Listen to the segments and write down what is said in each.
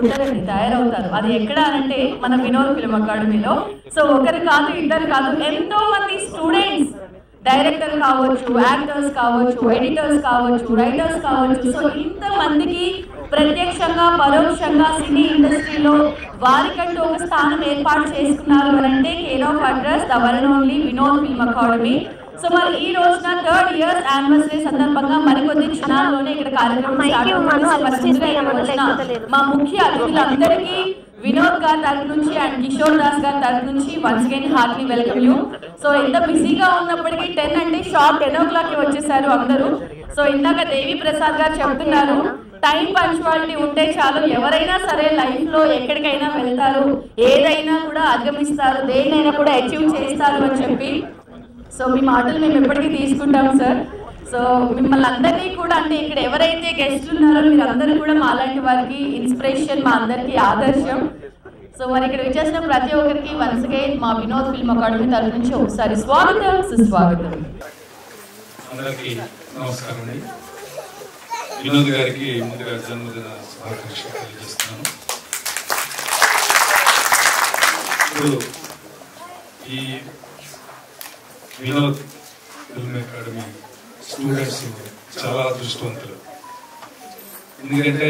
పుట్టరండి, తయారవుతారు. అది ఎక్కడ అంటే మన వినోద్ ఫిల్మ్ అకాడమీలో. సో ఒకరు కాదు, ఇద్దరు కాదు, ఎంతో మంది స్టూడెంట్స్, డైరెక్టర్ కావచ్చు, యాక్టర్స్ కావచ్చు, ఎడిటర్స్ కావచ్చు, రైటర్స్ కావచ్చు. సో ఇంతమందికి ప్రత్యక్షంగా పరోక్షంగా సినీ ఇండస్ట్రీలో వారికంటూ ఒక స్థానం ఏర్పాటు చేసుకున్నారు అంటే care of address the one and only Vinod film academy. So మరి ఈ రోజున 3rd year యానివర్సరీ సందర్భంగా మరికొద్ది క్షణాల్లోనే ఇక్కడ కార్యక్రమం మా ముఖ్య అతిథులందరికీ వినోద్ గారి తరఫు నుంచి అండ్ కిషోర్ దాస్ గారి తరఫు నుంచి once again heartily welcome you. So ఎంత బిజీగా ఉన్నప్పటికీ 10 అంటే షార్ప్ 10 o'clock వచ్చేసారు అందరూ. సో ఇందాక దేవి ప్రసాద్ గారు చెప్తున్నారు, టైం పంక్చువాలిటీ ఉంటే చాలు, ఎవరైనా సరే లైఫ్లో ఎక్కడికైనా వెళ్తారు, ఏదైనా కూడా అధిగమిస్తారు, దేన్నైనా కూడా అచీవ్ చేస్తారు అని చెప్పి. సో మీ మాటలు మేము ఎప్పటికీ తీసుకుంటాం సార్. సో మిమ్మల్ని అందరినీ కూడా, అంటే ఇక్కడ ఎవరైతే గెస్ట్లు ఉన్నారో మీరు అందరూ కూడా మా లాంటి వారికి ఇన్స్పిరేషన్, మా అందరికీ ఆదర్శం. సో మరి ఇక్కడ వచ్చేసిన ప్రతి ఒక్కరికి వన్స్ అగైన్ మా వినోద్ ఫిల్మ్ అకాడమీ తరఫు నుంచి ఒకసారి స్వాగతం, సుస్వాగతం. అందరికీ నమస్కారం అండి. వినోద్ గారికి ముందుగా జన్మదిన శుభాకాంక్షలు తెలియజేస్తున్నాను. ఇప్పుడు ఈ వినోద్ ఫిల్మ్ అకాడమీ స్టూడెంట్స్ చాలా అదృష్టవంతులు. ఎందుకంటే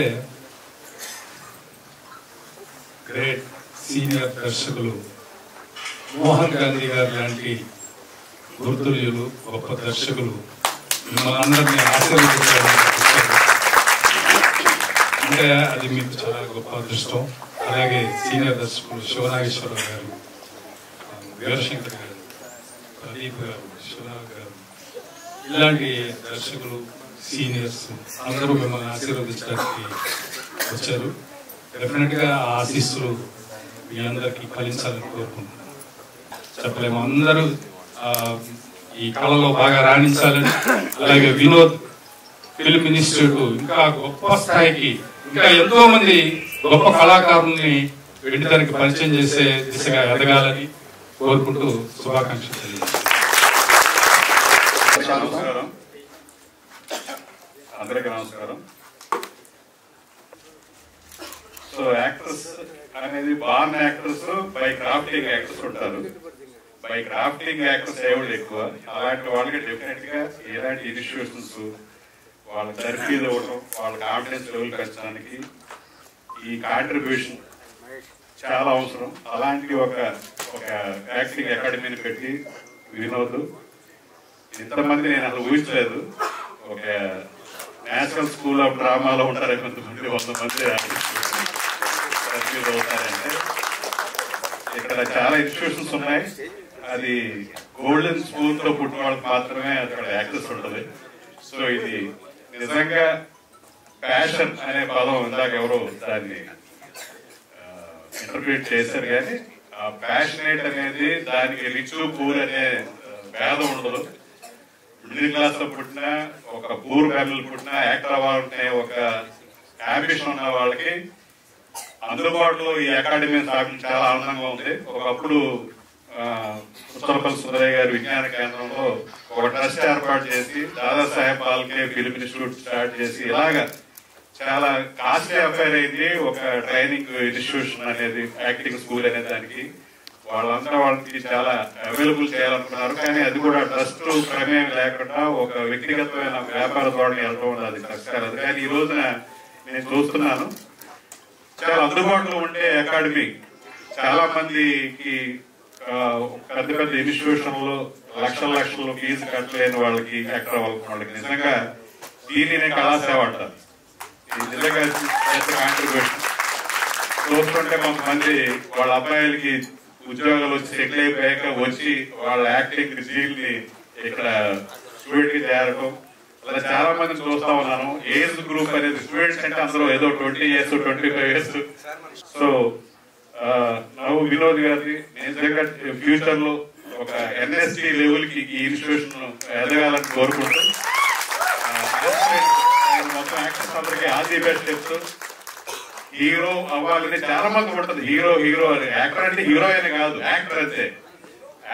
గ్రేట్ సీనియర్ దర్శకులు మోహన్ గాంధీ గారు లాంటి గుర్తులు, గొప్ప దర్శకులు మిమ్మల్ని అందరినీ ఆశీర్వదించారు. అంటే అది మీకు చాలా గొప్ప అదృష్టం. అలాగే సీనియర్ దర్శకులు శివనాగేశ్వరరావు గారు, వీరశంకర్ గారు, ప్రదీప్ గారు, శివనాగ్ గారు, ఇలాంటి దర్శకులు సీనియర్స్ అందరూ మిమ్మల్ని ఆశీర్వదించడానికి వచ్చారు. డెఫినెట్గా ఆ ఆశీస్సులు మీ అందరికీ ఫలించాలని కోరుకుంటున్నాను. చెప్పలేము, అందరూ ఈ కళలో బాగా రాణించాలని, అలాగే వినోద్ ఫిల్మ్ ఇన్స్టిట్యూట్ ఇంకా గొప్ప స్థాయికి, ఇంకా ఎంతో మంది గొప్ప కళాకారుల్ని వెంటడానికి పరిచయం చేసే దిశగా ఎదగాలని కోరుకుంటూ శుభాకాంక్షలు తెలియజేస్తాను. నమస్కారం, అందరికీ నమస్కారం. సో యాక్టర్స్ అనేది born actors, by crafting actors ఉంటారు. బై క్రాఫ్టింగ్ యాక్టర్స్ ఎవరు ఎక్కువ, అలాంటి వాళ్ళకి డెఫినెట్ గా ఎలాంటి ఇన్స్టిట్యూషన్స్ వాళ్ళ తర్ఫీదు ఇవ్వడం, వాళ్ళ కాన్ఫిడెన్స్ లెవెల్ పెంచడానికి ఈ కాంట్రిబ్యూషన్ చాలా అవసరం. అలాంటి ఒక యాక్టింగ్ అకాడమీని పెట్టి వినోద్ ఇంతమంది నేను అసలు ఊహించలేదు. ఒక నేషనల్ స్కూల్ ఆఫ్ డ్రామాలో ఉంటారు కొంతమంది, 100 మంది అవుతారంటే ఇక్కడ చాలా ఇన్స్టిట్యూషన్స్ ఉన్నాయి. అది గోల్డెన్ స్పూన్ తో పుట్టిన వాళ్ళకి మాత్రమే అక్కడ యాక్సెస్ ఉంటుంది. సో ఇది నిజంగా ప్యాషన్ అనే పదం ఇందాక ఎవరో దాన్ని ఇంటర్ప్రిట్ చేశారు, కానీ ఆ ప్యాషనేట్ అనేది దానికి రిచ్ పూర్ అనే భేదం ఉండదు. మిడిల్ క్లాస్ లో పుట్టిన, ఒక పూర్ ఫ్యామిలీ పుట్టిన యాక్టర్ అవ్వాలంటే ఒక అంబిషన్ ఉన్న వాళ్ళకి అందుబాటులో ఈ అకాడమీ స్థాపించడం చాలా ఆనందంగా ఉంది. ఒకప్పుడు ఉత్తరపల్లి సుందరయ్య గారి విజ్ఞాన కేంద్రంలో ఒక ట్రస్ట్ ఏర్పాటు చేసి Dadasaheb Phalke film institute start చేసి ఇలాగా చాలా కాస్ట్లీ అఫైర్ అయింది ఒక ట్రైనింగ్ ఇన్స్టిట్యూషన్ అనేది, యాక్టింగ్ స్కూల్ అనే దానికి. వాళ్ళంతా వాళ్ళకి చాలా అవైలబుల్ చేయాలనుకున్నారు, కానీ అది కూడా ట్రస్ట్ ప్రమేయం లేకుండా ఒక వ్యక్తిగతమైన వ్యాపార ధోరణి వెళ్తూ అది కష్టం. కానీ ఈ రోజున నేను చూస్తున్నాను చాలా అందుబాటులో ఉండే అకాడమీ, చాలా మందికి పెద్ద పెద్ద ఇన్స్టిట్యూషన్లు లక్షల ఫీజు కట్టలేని వాళ్ళకి, యాక్టర్ వాళ్ళకి నిజంగా దీనినే కళాసేవ అంటారు. ఇది నిజంగా కాంట్రిబ్యూషన్ చూస్తుంటే కొంతమంది వాళ్ళ అబ్బాయిలకి ఉద్యోగాలు వచ్చి సెటిల్ అయిపోయాక వచ్చి వాళ్ళ యాక్టింగ్ జీల్ ని ఇక్కడ స్టూడెంట్ కి చేరడం, అలా చాలా మంది చూస్తా ఉన్నాను. ఏజ్ గ్రూప్ అనేది స్టూడెంట్స్ అంటే అందరూ ఏదో 20 years 25 years. సో నవ్వు వినోద్ గారిని నిజంగా ఫ్యూచర్ లో ఒక ఎన్ఎస్టీ లెవెల్ కి ఈ ఇన్స్టిట్యూషన్ ఎదగాలని కోరుకుంటూ మొత్తం యాక్టర్స్ అందరికీ ఆల్ ది బెస్ట్ చెప్తూ, హీరో అవ్వాలని చాలా మంది ఉంటుంది. హీరో అని, యాక్టర్ అంటే హీరో అని కాదు, యాక్టర్ అంతే.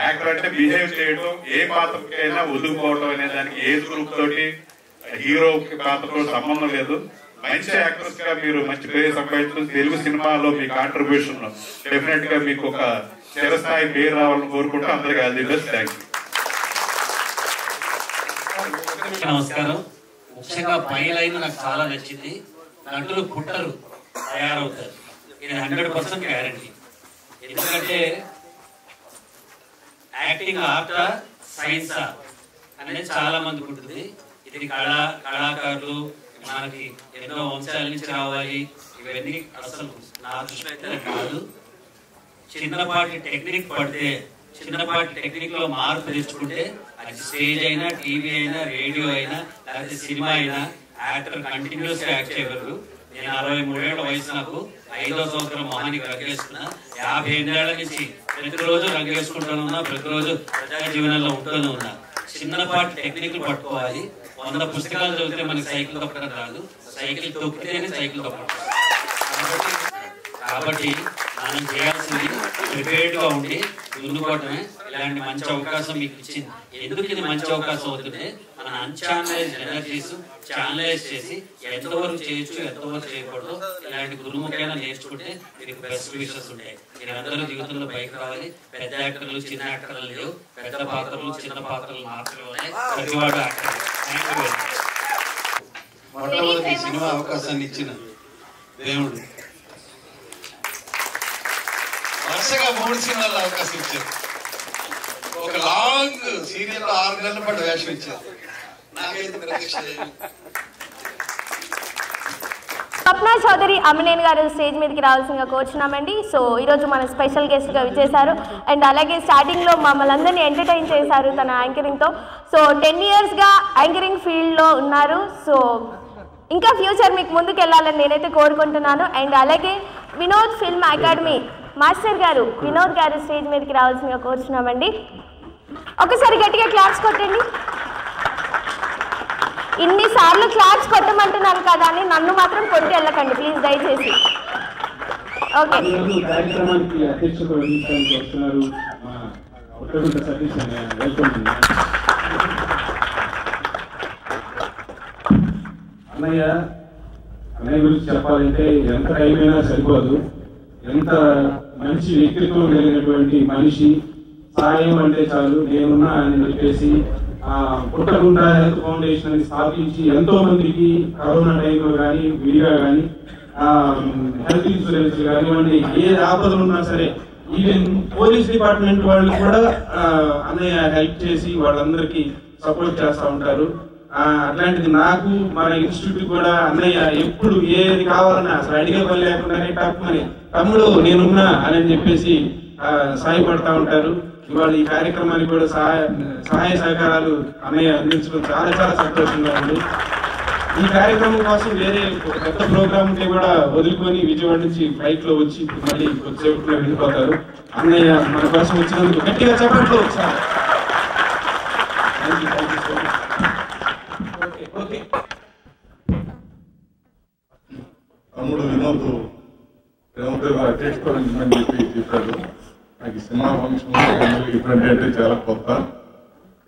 యాక్టర్ అంటే బిహేవ్ చేయడం, ఏ పాత్రకైనా ఒదుగుపోవడం అనే దానికి ఏజ్ గ్రూప్ తోటి హీరో పాత్రతో సంబంధం లేదు. మంచి యాక్టర్స్ గా మీరు మంచి పేరు సంపాదించుకుని తెలుగు సినిమాలో మీ కాంట్రిబ్యూషన్ డెఫినెట్ గా మీకు ఒక చిరస్థాయి పేరు రావాలని కోరుకుంటూ అందరికీ all the best. Thank you. నమస్కారం. ముఖ్యంగా పై లైన్ నాకు చాలా నచ్చింది. నటులు పుట్టరు, తయారవుతారు. ఇది 100% గ్యారంటీ. ఎందుకంటే యాక్టింగ్ ఆర్టా సైన్సా అనేది చాలా మందికి ఉంటుంది. ఇది కళాకారులు మనకి ఎన్నో వంశాల నుంచి రావాలి, ఇవన్నీ అసలు నా దృష్టిలో అయితే కాదు. చిన్నపాటి టెక్నిక్ పడితే, చిన్నపాటి టెక్నిక్ లో మార్పు తెచ్చుకుంటే అది స్టేజ్ అయినా, టీవీ అయినా, రేడియో అయినా, లేకపోతే సినిమా అయినా యాక్టర్ కంటిన్యూస్ గా యాక్ట్ చేయగలరు. నేను 63 ఏళ్ల వయసు, నాకు 5వ సంవత్సరం మొహానికి రంగేసుకున్నా. 58 ఏళ్ల నుంచి ప్రతిరోజు రంగేసుకుంటూనే ఉన్నా, ప్రతిరోజు ప్రజా జీవనంలో ఉంటూనే ఉన్నా. చిన్నపాటి టెక్నిక్లు పట్టుకోవాలి. 100 పుస్తకాలు చదివితే మనకి సైకిల్ తొక్కడం రాదు, సైకిల్ తొక్కితేనే సైకిల్ తొక్కడం. కాబట్టి మనం చేయాల్సింది ప్రిపేర్డ్ గా ఉండి దున్నుకోవటమే. ఇలాంటి మంచి అవకాశం మీకు ఇచ్చింది. ఎందుకు ఇది మంచి అవకాశం అవుతుంది? మన అన్ఛానలైజ్ ఎనర్జీస్ ఛానలైజ్ చేసి ఎంతవరకు చేయొచ్చు, ఎంతవరకు చేయకూడదు, ఇలాంటి గురుముఖైనా నేర్చుకుంటే మీకు బెస్ట్ విషెస్ ఉంటాయి. మీరందరూ జీవితంలో బయట రావాలి. పెద్ద యాక్టర్లు, చిన్న యాక్టర్లు లేవు. పెద్ద పాత్రలు, చిన్న పాత్రలు మాత్రమే ప్రతివాడు యాక్టర్. మొట్టమొదటి సినిమా అవకాశాన్ని ఇచ్చిన దేవుడు వరుసగా 3 సినిమాల్లో అవకాశం ఇచ్చారు. ఒక లాంగ్ సీరియల్ 6 నెలల పాటు వేషం ఇచ్చారు. నాకైతే ప్రత్యక్ష స్వప్న చౌదరి అమ్మినేని గారు స్టేజ్ మీదకి రావాల్సిందిగా కోరుచున్నామండి. సో ఈరోజు మన స్పెషల్ గెస్ట్గా విచ్చేశారు. అండ్ అలాగే స్టార్టింగ్లో మమ్మల్ని అందరినీ ఎంటర్టైన్ చేశారు తన యాంకరింగ్తో. సో 10 ఇయర్స్గా యాంకరింగ్ ఫీల్డ్లో ఉన్నారు. సో ఇంకా ఫ్యూచర్ మీకు ముందుకు వెళ్ళాలని నేనైతే కోరుకుంటున్నాను. అండ్ అలాగే వినోద్ ఫిల్మ్ అకాడమీ మాస్టర్ గారు వినోద్ గారు స్టేజ్ మీదకి రావాల్సిందిగా కోరుచున్నామండి. ఒకసారి గట్టిగా క్లాప్స్ కొట్టండి. ఇన్నిసార్లు క్లాప్స్ కొట్టమంటున్నాను కదా అని నన్ను మాత్రం కొట్టి వెళ్ళకండి ప్లీజ్, దయచేసి. ఓకే, కార్యక్రమానికి అధ్యక్షత వహించడానికి వస్తున్నారు సతీష్ అన్నయ్య. అన్నయ్య గురించి చెప్పాలంటే ఎంత టైం అయినా సరిపోదు. ఎంత మంచి వ్యక్తిత్వం కలిగినటువంటి మనిషి. సాయం అంటే చాలు నేనున్నా అని చెప్పేసి పుట్టగుండా హెల్త్ ఫౌండేషన్ అని స్థాపించి ఎంతో మందికి కరోనా టైంలో కానీ, విడిగా కానీ, హెల్త్ ఇన్సూరెన్స్ కానివ్వండి, ఏ ఆపదలు ఉన్నా సరే, ఈవెన్ పోలీస్ డిపార్ట్మెంట్ వాళ్ళు కూడా అన్నయ్య హెల్ప్ చేసి వాళ్ళందరికీ సపోర్ట్ చేస్తూ ఉంటారు. అట్లాంటిది నాకు మన ఇన్స్టిట్యూట్ కూడా అన్నయ్య ఎప్పుడు ఏది కావాలన్నా అసలు అడిగే పని లేకుండానే తప్పమని తమ్ముడు నేనున్నా అని చెప్పేసి సహాయపడతా ఉంటారు. ఇవాళ ఈ కార్యక్రమానికి కూడా సహాయ సహకారాలు అన్నయ్య అందించడం చాలా చాలా సంతోషంగా ఉంది. ఈ కార్యక్రమం కోసం వేరే పెద్ద ప్రోగ్రామ్ కూడా వదులుకొని విజయవాడ నుంచి ఫ్లైట్ లో వచ్చి మళ్ళీ కొద్దిసేపట్లో వెళ్ళిపోతారు. అన్నయ్య మన కోసం వచ్చినందుకు గట్టిగా చెప్పట్లు ఒకసారి. తమ్ముడు వినోద్ ప్రేమతో అధ్యక్షత వహించమని చెప్పాడు. నాకు సినిమా ఫంక్షన్ డిఫరెంట్ అంటే చాలా కొత్త.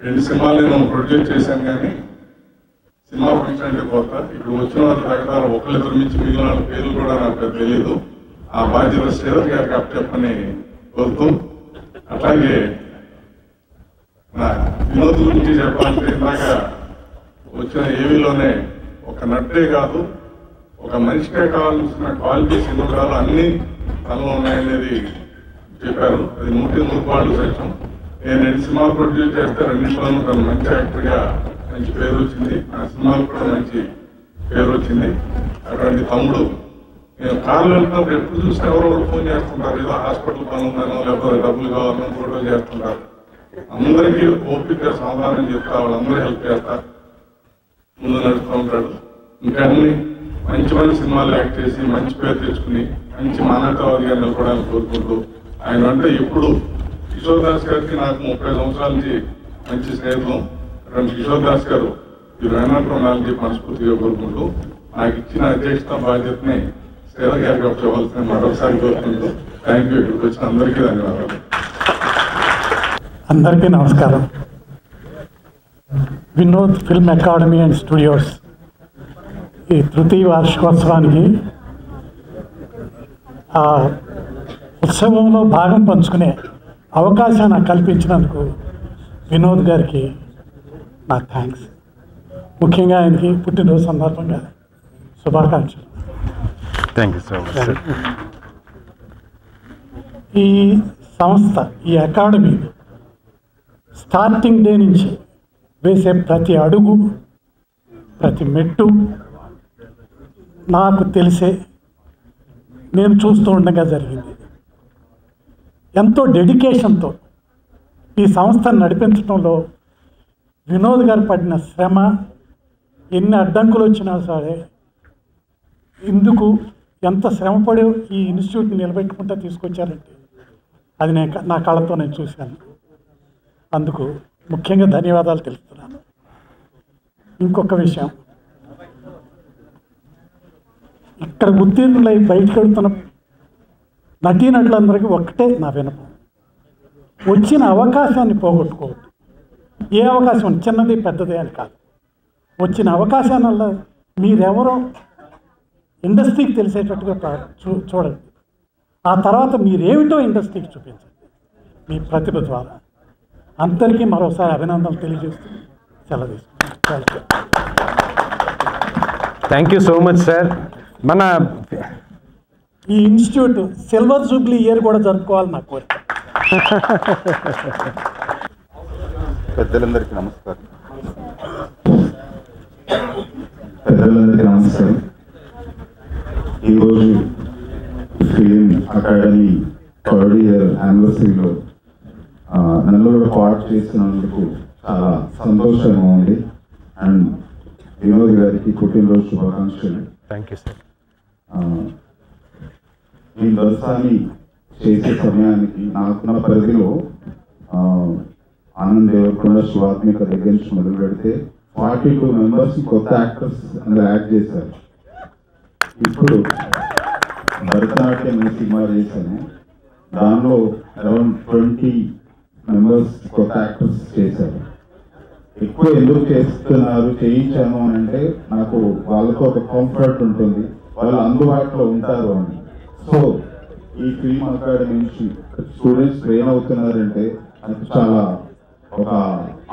2 సినిమాలు నేను ప్రొడ్యూస్ చేశాను కానీ సినిమా ఫంక్షన్ అంటే కొత్త. ఇప్పుడు వచ్చిన వాళ్ళ రకరకాల ఒకళ్ళిద్దరు నుంచి మిగిలిన వాళ్ళ పేర్లు కూడా నాకు తెలియదు. ఆ బాధ్యత శ్రీధర్ గారికి అప్పచెప్పని కోరుతూ, అట్లాగే నా వినోద్ గురించి చెప్పాలంటే ఇందాక వచ్చిన ఏవీలోనే ఒక నటే కాదు, ఒక మనిషికే కావాల్సిన క్వాలిటీస్ ఎన్నో కాదు అన్ని తనలో ఉన్నాయనేది చెప్పారు. అది 100% సత్యం. నేను 2 సినిమాలు ప్రొడ్యూస్ చేస్తే 2 తను మంచి యాక్టర్గా మంచి పేరు వచ్చింది. నా సినిమాలు కూడా మంచి పేరు వచ్చింది. అటువంటి తమ్ముడు నేను కార్లు వెళ్తున్నప్పుడు ఎప్పుడు చూస్తే ఎవరో ఫోన్ చేస్తుంటారు, ఏదో హాస్పిటల్ పని ఉందనో లేకపోతే డబ్బులు కావాలనో ఫోటో చేస్తుంటారు. అందరికీ ఓపికగా సమాధానం చెప్తా వాళ్ళందరూ హెల్ప్ చేస్తా ముందు నడుస్తూ ఉంటాడు. ఇంకా అన్ని మంచి మంచి సినిమాలు యాక్ట్ చేసి మంచి పేరు తెచ్చుకుని మంచి మానవతావాదిగా నిలబడాలని కోరుకుంటూ, ఆయన అంటే ఇప్పుడు కిషోర్ దాస్ గారికి నాకు 30 సంవత్సరాల నుంచి మంచి స్నేహితం. కిషోర్ దాస్ గారు ఈ రైనాట్ ఉండాలని మనస్ఫూర్తిగా కోరుకుంటూ నాకు ఇచ్చిన అధ్యక్షత బాధ్యతని శ్రీధర్ గారికి చెప్పవలసిన మరొకసారి కోరుకుంటూ థ్యాంక్ యూ. ఇక్కడికి వచ్చిన అందరికీ ధన్యవాదాలు. అందరికీ నమస్కారం. Vinod film academy and studios ఈ తృతీయ వార్షికోత్సవానికి ఆ ఉత్సవంలో భాగం పంచుకునే అవకాశాన్ని నాకు కల్పించినందుకు వినోద్ గారికి నా థ్యాంక్స్. ముఖ్యంగా ఆయనకి పుట్టినరోజు సందర్భంగా శుభాకాంక్షలు. Thank you so much. ఈ సంస్థ, ఈ అకాడమీ స్టార్టింగ్ డే నుంచి వేసే ప్రతి అడుగు, ప్రతి మెట్టు నాకు తెలిసే నేను చూస్తూ ఉండగా జరిగింది. ఎంతో డెడికేషన్తో ఈ సంస్థను నడిపించడంలో వినోద్ గారు పడిన శ్రమ, ఎన్ని అడ్డంకులు వచ్చినా సరే ఇందుకు ఎంత శ్రమపడి ఈ ఇన్స్టిట్యూట్ని నిలబెట్టుకుంటూ తీసుకొచ్చారంటే అది నా కళ్ళతో నేను చూశాను. అందుకు ముఖ్యంగా ధన్యవాదాలు తెలుపుతున్నాను. ఇంకొక విషయం, ఇక్కడ ఉత్తీర్ణులై బయటకు వెళ్తున్న నటీనటులందరికీ ఒక్కటే నా వినపం, వచ్చిన అవకాశాన్ని పోగొట్టుకోవద్దు. ఏ అవకాశం, చిన్నది పెద్దది అని కాదు, వచ్చిన అవకాశాల మీరెవరో ఇండస్ట్రీకి తెలిసేటట్టుగా చూడండి. ఆ తర్వాత మీరేమిటో ఇండస్ట్రీకి చూపించండి మీ ప్రతిభ ద్వారా. అందరికీ మరోసారి అభినందనలు తెలియజేస్తూ సెలవు తీసుకుంటాను. Thank you so much sir. మన ఈ ఇన్స్టిట్యూట్ సిల్వర్ జూబ్లీ ఇయర్ కూడా జరుపుకోవాలి నా కోరిక. పెద్దలందరికీ నమస్కారం. ఈరోజు ఫిలిం అకాడమీ థర్డ్ ఇయర్ యానివర్సరీలో నన్ను కూడా పార్ట్ చేసినందుకు చాలా సంతోషంగా ఉంది. అండ్ వినోద్ గారికి పుట్టినరోజు శుభాకాంక్షలు. Thank you sir. ఈ దర్శనాన్ని చేసే సమయానికి నాకున్న పరిధిలో ఆనంద్ దేవరకొండ, శివాత్మిక దగ్గర నుంచి మొదలు పెడితే 42 మెంబర్స్ కొత్త యాక్టర్స్ అందులో యాడ్ చేశారు. ఇప్పుడు భరతనాట్యం అనే సినిమా చేశాను, దానిలో అరౌండ్ 20 మెంబర్స్ కొత్త యాక్టర్స్ చేశారు. ఎక్కువ ఎందుకు చేయించాను అని అంటే నాకు వాళ్ళతో ఒక కంఫర్ట్ ఉంటుంది, వాళ్ళు అందుబాటులో ఉంటారు అని. సో ఈ ఫిల్మ్ అకాడమీ నుంచి స్టూడెంట్స్ ట్రైన్ అవుతున్నారంటే నాకు చాలా ఒక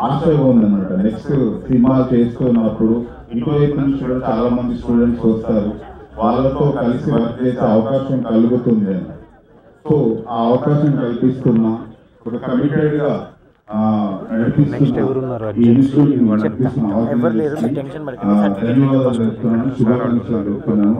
ఆశగా ఉందన్నమాట. నెక్స్ట్ సినిమా చేస్తున్నప్పుడు ఇటువైపు నుంచి కూడా చాలా మంది స్టూడెంట్స్ వస్తారు, వాళ్ళతో కలిసి వర్క్ చేసే అవకాశం కలుగుతుంది అని. సో ఆ అవకాశం కల్పిస్తున్నా, ఒక కమిటెడ్ గా ధన్యవాదాలు చెప్తున్నాను. శుభాకాంక్షలు చెప్తున్నాను.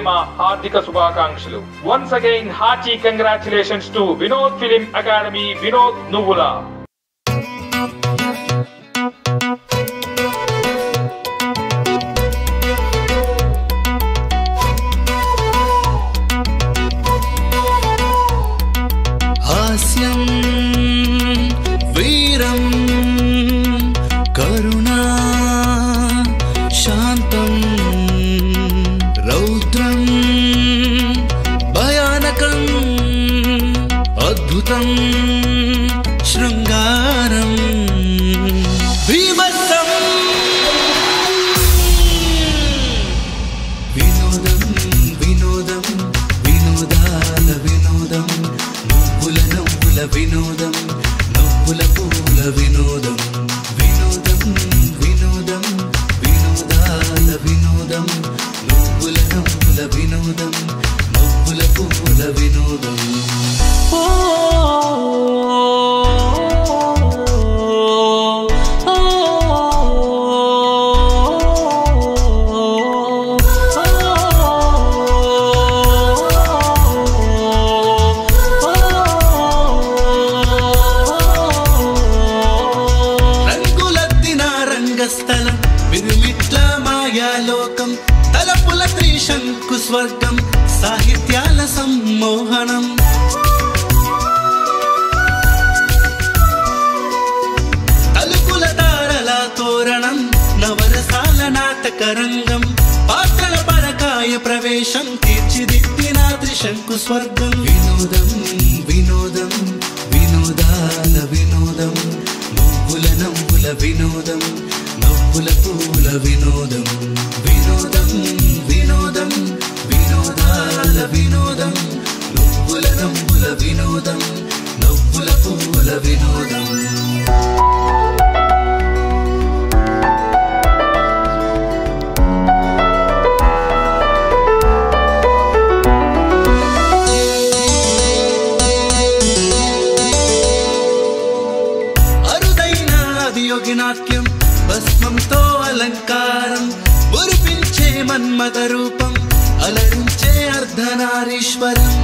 మా హార్దిక శుభాకాంక్షలు. Once again hearty congratulations to Vinod film academy, Vinod నువ్వులా. హాస్యం వీరం కరుణా శాంతం రౌద్రం భయానకం అద్భుతం శృంగారం భీభత్సం వినోదం వినోదం వినోదాల వినోదం నవ్వుల నవ్వుల వినోదం నవ్వుల పూల వినోదం వినోదం వినోదం వినోదాల వినోదం నవ్వుల నవ్వుల వినోదం నవ్వుల పూల వినోదం. రంగులద్దిన రంగస్థలం విరుమిట్ల మాయాలోకం తలపుల త్రిశంకు స్వర్గం సాహిత్యాల సమ్మోహనం తలుపుల తారల తోరణం నవరసాల నాటక రంగం పాత్రల పరకాయ ప్రవేశం తీర్చిదిద్దిన త్రిశంకు స్వర్గం వినోదం వినోదం వినోదాల వినోదం నవ్వుల నవ్వుల వినోదం నవ్వుల పూల వినోదం వినోదం వినోదం వినోదాల వినోదం నవ్వుల నవ్వుల వినోదం నవ్వుల పూల వినోదం. అరుదైన ఆదియోగి నాట్యం భస్మంతో అలంకారం మురిపించే మన్మథ రూపం అలరించే అర్ధనారీశ్వరం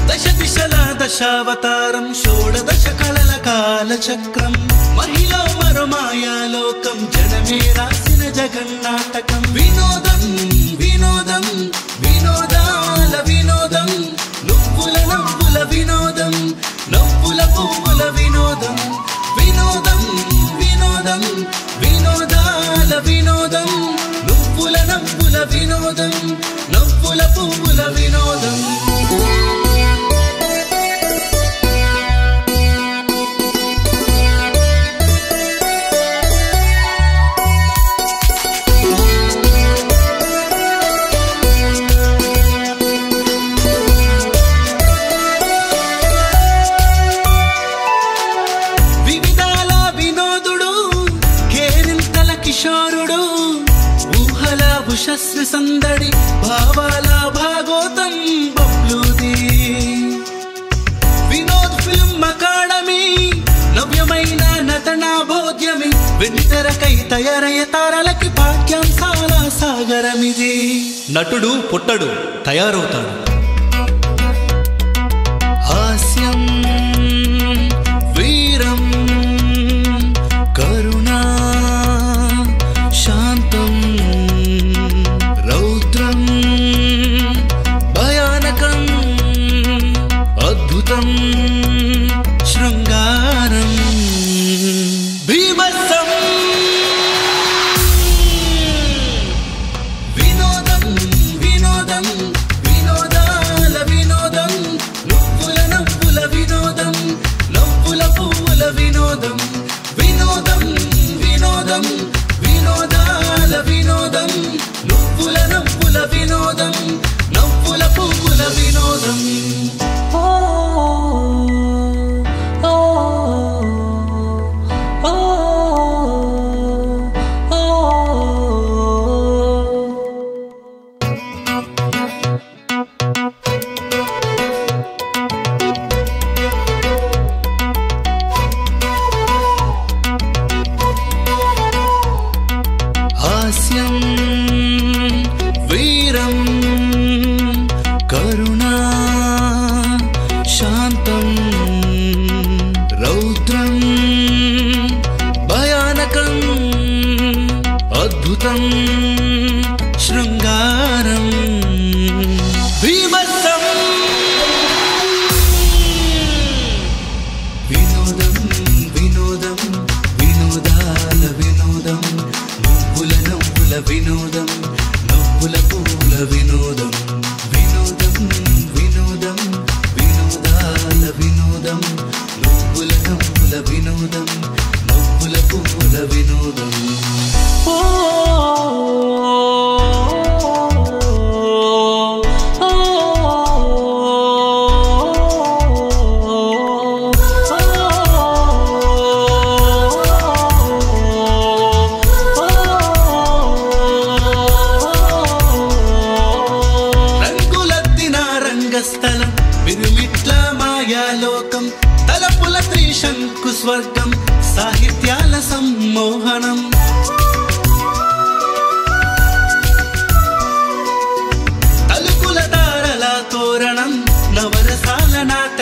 దశ దిశల దశావతారం షోడదశ కళల కాలచక్రం మహిళా మరో మాయాలోకం జనమే రాసిన జగన్నాటకం వినోదం వినోదం వినోదాల వినోదం నువ్వుల నవ్వుల వినోదం నవ్వుల పువ్వుల వినోదం వినోదం వినోదం వినోదాల వినోదం నువ్వుల నవ్వుల వినోదం నవ్వుల పువ్వుల వినోదం. వివిధాల వినోదుడు కేరింతల కిషోరుడు ఊహల ఉషస్వి సందడి భావాల భాగోతం బబ్లూది వినోద్ ఫిల్మ్ అకాడమీ నవ్యమైన నటనా బోధ్యమి వెండితెరకై తయారయ్యే తారలకి పాఠ్యాంశాల సాగరమిది. నటుడు పుట్టడు తయారవుతాడు. హాస్యం వీరం కరుణా శాంతం రౌద్రం భయానకం అద్భుతం శృంగారం భీభత్సం వినోదం వినోదం వినోదా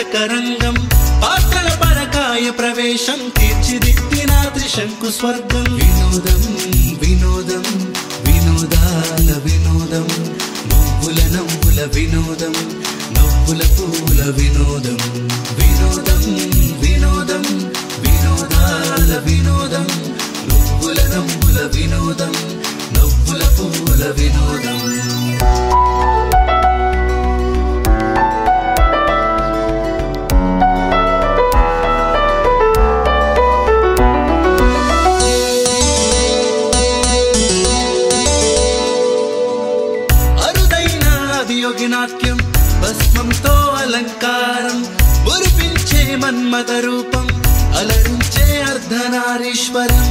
నాటకరంగం పాత్రల పరకాయ ప్రవేశం తీర్చిదిద్దిన త్రిశంకు స్వర్గం వినోదం వినోదం వినోదాల వినోదం నవ్వుల నవ్వుల వినోదం నవ్వుల పూల వినోదం వినోదం వినోదం వినోదాల వినోదం నవ్వుల నవ్వుల వినోదం నవ్వుల పూల వినోదం నాట్యం భస్మంతో అలంకారం మురిపించే మన్మథ రూపం అలరించే అర్ధనారీశ్వరం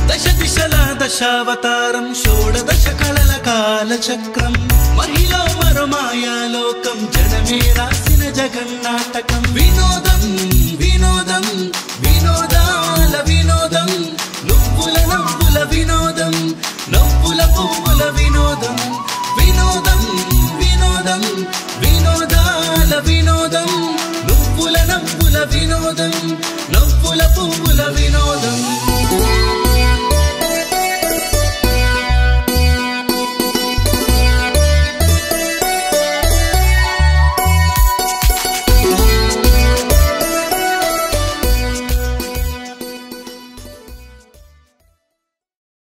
దశ దిశల దశావతారం షోడదశ కళల కాలచక్రం మహిళ మరో మాయాలోకం జనమే రాసిన జగన్నాటకం వినోదం వినోదం వినోదాల వినోదం నువ్వుల నవ్వుల వినోదం నవ్వుల పువ్వుల వినోదం వినోదం వినోదం వినోదాల వినోదం నువ్వుల నవ్వుల వినోదం నవ్వుల పువ్వుల వినోదం